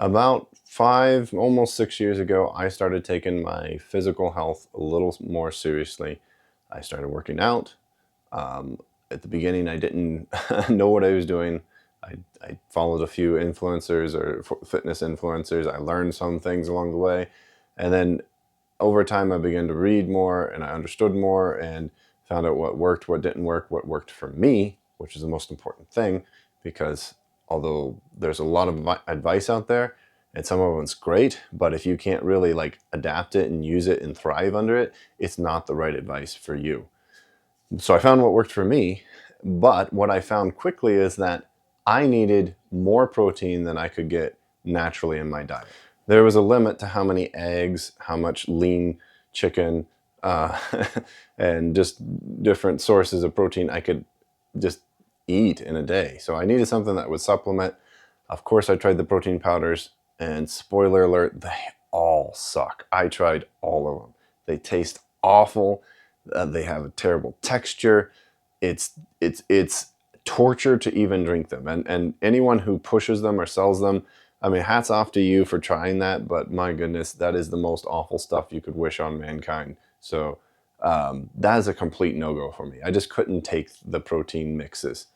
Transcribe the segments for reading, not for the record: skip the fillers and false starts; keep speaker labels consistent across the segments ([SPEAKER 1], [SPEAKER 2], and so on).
[SPEAKER 1] About 5, almost 6 years ago, I started taking my physical health a little more seriously. I started working out. Um, at the beginning, I didn't know what I was doing. I followed a few influencers or fitness influencers. I learned some things along the way. And then over time, I began to read more and I understood more and found out what worked, what didn't work, what worked for me, which is the most important thing, because although there's a lot of advice out there and some of it's great, but if you can't really like adapt it and use it and thrive under it, it's not the right advice for you. So I found what worked for me, but what I found quickly is that I needed more protein than I could get naturally in my diet. There was a limit to how many eggs, how much lean chicken, uh, and just different sources of protein I could just eat in a day. So I needed something that would supplement. Of course, I tried the protein powders, and spoiler alert, they all suck. I tried all of them. They taste awful. They have a terrible texture. It's torture to even drink them. And anyone who pushes them or sells them, I mean, hats off to you for trying that, but my goodness, that is the most awful stuff you could wish on mankind. So that is a complete no-go for me. I just couldn't take the protein mixes.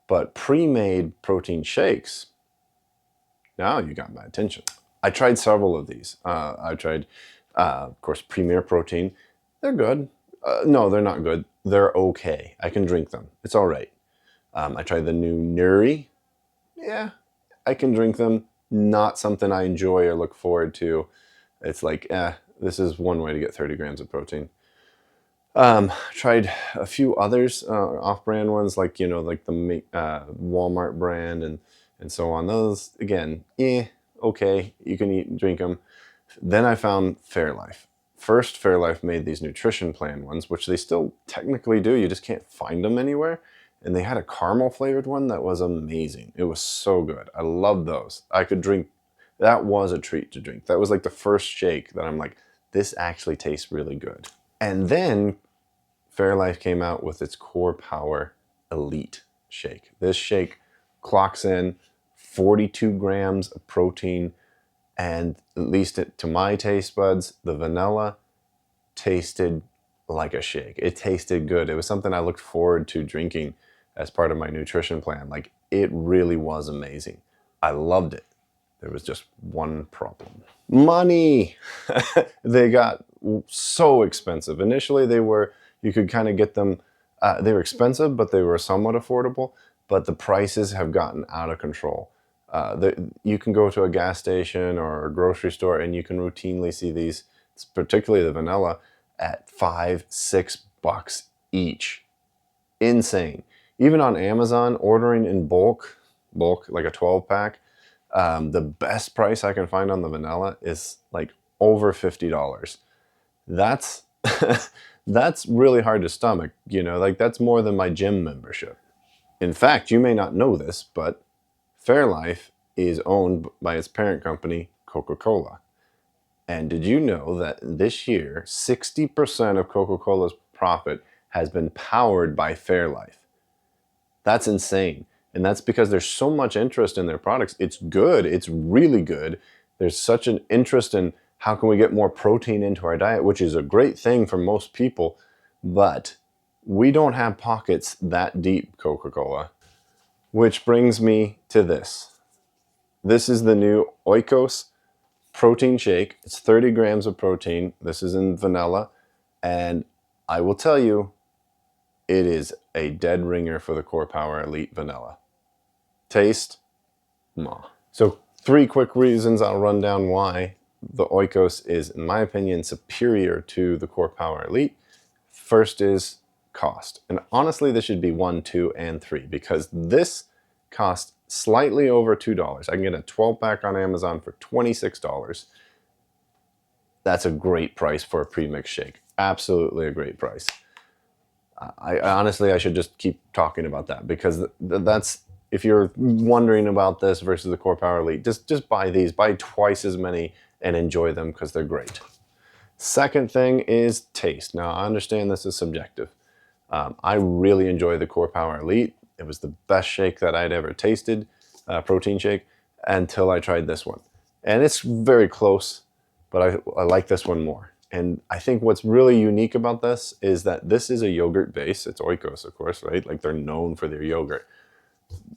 [SPEAKER 1] But pre-made protein shakes, now you got my attention. I tried several of these. I tried, of course, Premier Protein. They're good. No, they're not good. They're okay. I can drink them. It's all right. I tried the new Nuri. Yeah, I can drink them. Not something I enjoy or look forward to. It's like, this is one way to get 30 grams of protein. Tried a few others, off-brand ones, like, like the Walmart brand and so on. Those, again, okay, you can eat and drink them. Then I found Fairlife. First, Fairlife made these nutrition plan ones, which they still technically do. You just can't find them anywhere. And they had a caramel flavored one that was amazing. It was so good. I loved those. I could drink. That was a treat to drink. That was like the first shake that I'm like, this actually tastes really good. And then Fairlife came out with its Core Power Elite shake. This shake clocks in 42 grams of protein, and at least to my taste buds, the vanilla tasted like a shake. It tasted good. It was something I looked forward to drinking as part of my nutrition plan. Like, it really was amazing. I loved it. There was just one problem. Money! They got so expensive. Initially, you could kind of get them, they were expensive, but they were somewhat affordable. But the prices have gotten out of control. You can go to a gas station or a grocery store and you can routinely see these, particularly the vanilla, at $5, $6 each. Insane. Even on Amazon, ordering in bulk, like a 12-pack, the best price I can find on the vanilla is like over $50. That's that's really hard to stomach, like that's more than my gym membership. In fact, you may not know this, but Fairlife is owned by its parent company, Coca Cola. And did you know that this year, 60% of Coca Cola's profit has been powered by Fairlife? That's insane. And that's because there's so much interest in their products. It's good. It's really good. There's such an interest in how can we get more protein into our diet, which is a great thing for most people. But we don't have pockets that deep, Coca Cola. Which brings me to this. This is the new Oikos protein shake. It's 30 grams of protein. This is in vanilla. And I will tell you, it is a dead ringer for the Core Power Elite vanilla. Taste, mwah. So 3 quick reasons I'll run down why the Oikos is, in my opinion, superior to the Core Power Elite. First is cost. And honestly, this should be 1, 2, and 3 because this costs slightly over $2. I can get a 12-pack on Amazon for $26. That's a great price for a pre-mixed shake. Absolutely a great price. I honestly should just keep talking about that because that's, if you're wondering about this versus the Core Power Elite, just buy these. Buy twice as many and enjoy them because they're great. Second thing is taste. Now, I understand this is subjective. I really enjoy the Core Power Elite. It was the best shake that I'd ever tasted, protein shake, until I tried this one. And it's very close, but I like this one more. And I think what's really unique about this is that this is a yogurt base. It's Oikos, of course, right? Like they're known for their yogurt.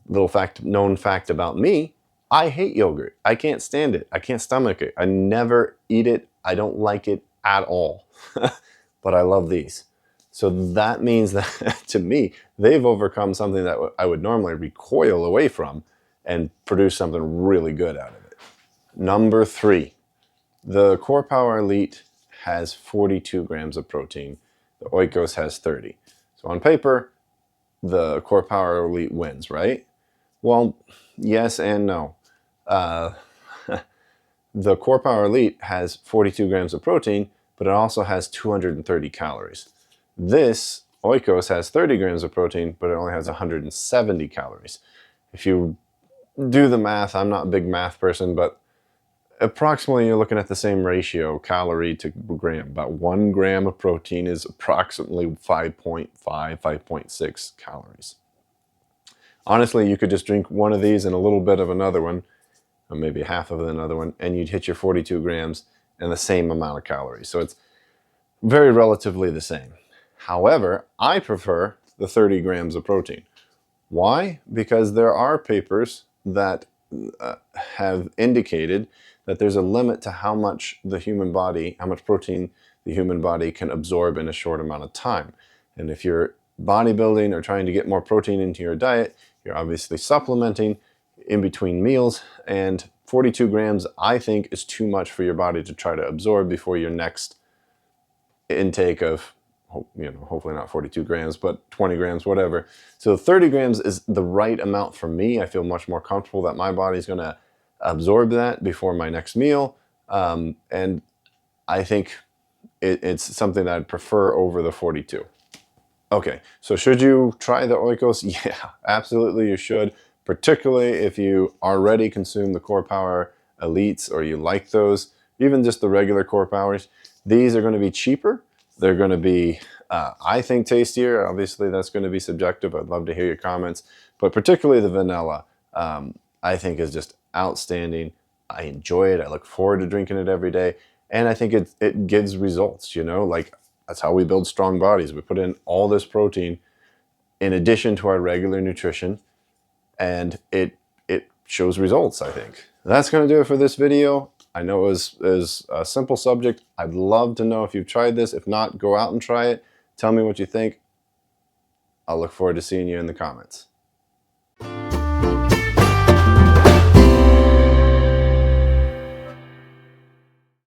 [SPEAKER 1] Known fact about me, I hate yogurt. I can't stand it. I can't stomach it. I never eat it. I don't like it at all. But I love these. So that means that to me, they've overcome something that I would normally recoil away from and produce something really good out of it. Number 3, the Core Power Elite has 42 grams of protein. The Oikos has 30. So on paper, the Core Power Elite wins, right? Well, yes and no. The Core Power Elite has 42 grams of protein, but it also has 230 calories. This Oikos has 30 grams of protein, but it only has 170 calories. If you do the math, I'm not a big math person, but approximately you're looking at the same ratio, calorie to gram. About 1 gram of protein is approximately 5.5, 5.6 calories. Honestly, you could just drink one of these and a little bit of another one, or maybe half of another one, and you'd hit your 42 grams and the same amount of calories. So it's very relatively the same. However, I prefer the 30 grams of protein. Why? Because there are papers that have indicated that there's a limit to how much protein the human body can absorb in a short amount of time. And if you're bodybuilding or trying to get more protein into your diet, you're obviously supplementing in between meals, and 42 grams I think is too much for your body to try to absorb before your next intake of, hopefully not 42 grams, but 20 grams, whatever. So 30 grams is the right amount for me. I feel much more comfortable that my body's going to absorb that before my next meal. And I think it's something that I'd prefer over the 42. Okay, so should you try the Oikos? Yeah, absolutely you should, particularly if you already consume the Core Power Elites or you like those, even just the regular Core Powers. These are going to be cheaper. They're going to be, I think, tastier. Obviously, that's going to be subjective. I'd love to hear your comments. But particularly the vanilla, I think is just outstanding. I enjoy it. I look forward to drinking it every day. And I think it gives results, like that's how we build strong bodies. We put in all this protein in addition to our regular nutrition, and it shows results, I think. That's going to do it for this video. I know it was a simple subject. I'd love to know if you've tried this. If not, go out and try it. Tell me what you think. I'll look forward to seeing you in the comments.